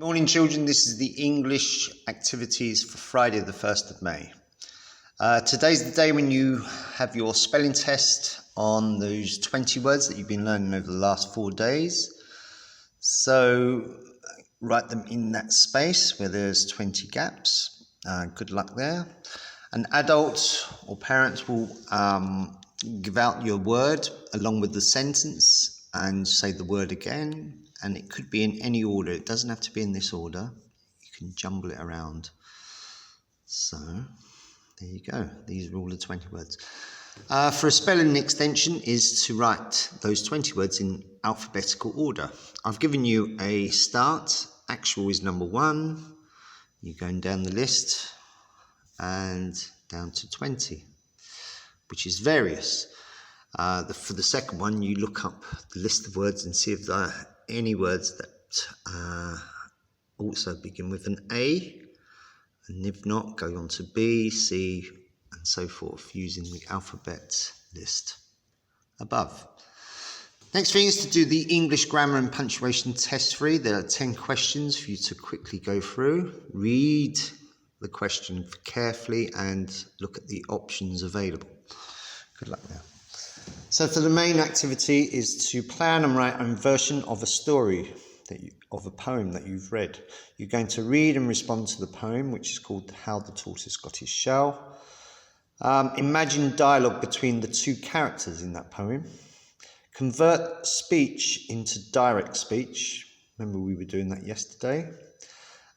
Morning children, this is the English activities for Friday the 1st of May. Today's the day when you have your spelling test on those 20 words that you've been learning over the last 4 days. So write them in that space where there's 20 gaps. Good luck there. An adult or parent will give out your word along with the sentence and say the word again. And it could be in any order. It doesn't have to be in this order. You can jumble it around. So, there you go. These are all the 20 words. For a spelling extension is to write those 20 words in alphabetical order. I've given you a start. Actual is number 1. You're going down the list and down to 20, which is various. For the second one, you look up the list of words and see if there are any words that also begin with an A, and if not, go on to B, C, and so forth, using the alphabet list above. Next thing is to do the English grammar and punctuation test 3. There are 10 questions for you to quickly go through. Read the question carefully and look at the options available. Good luck now. So for the main activity is to plan and write a version of a story, of a poem that you've read. You're going to read and respond to the poem, which is called How the Tortoise Got His Shell. Imagine dialogue between the two characters in that poem. Convert speech into direct speech. Remember we were doing that yesterday.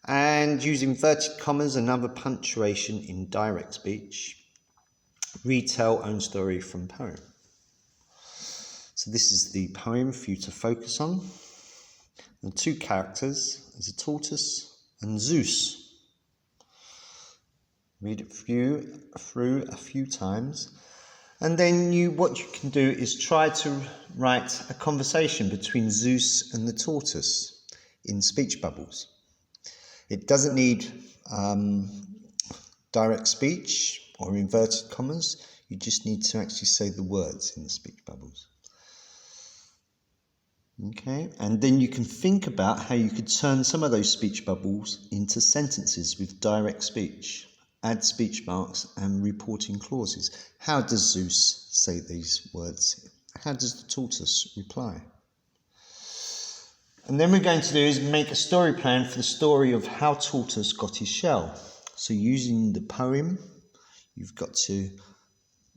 And use inverted commas and other punctuation in direct speech. Retell own story from poem. So this is the poem for you to focus on. The two characters is a tortoise and Zeus. Read it through a few times. And then what you can do is try to write a conversation between Zeus and the tortoise in speech bubbles. It doesn't need direct speech or inverted commas. You just need to actually say the words in the speech bubbles. Okay, and then you can think about how you could turn some of those speech bubbles into sentences with direct speech, add speech marks and reporting clauses. How does Zeus say these words? How does the tortoise reply? And then we're going to do is make a story plan for the story of how Tortoise got his shell. So using the poem, you've got to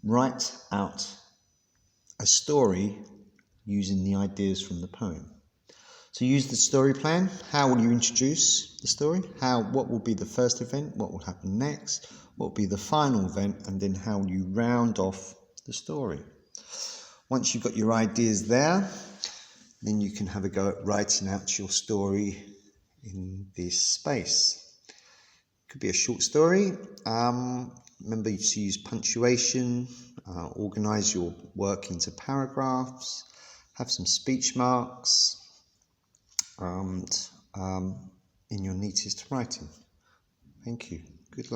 write out a story using the ideas from the poem. So use the story plan. How will you introduce the story? What will be the first event? What will happen next? What will be the final event? And then how will you round off the story? Once you've got your ideas there, then you can have a go at writing out your story in this space. It could be a short story. Remember to use punctuation, organise your work into paragraphs, have some speech marks, and in your neatest writing. Thank you. Good luck.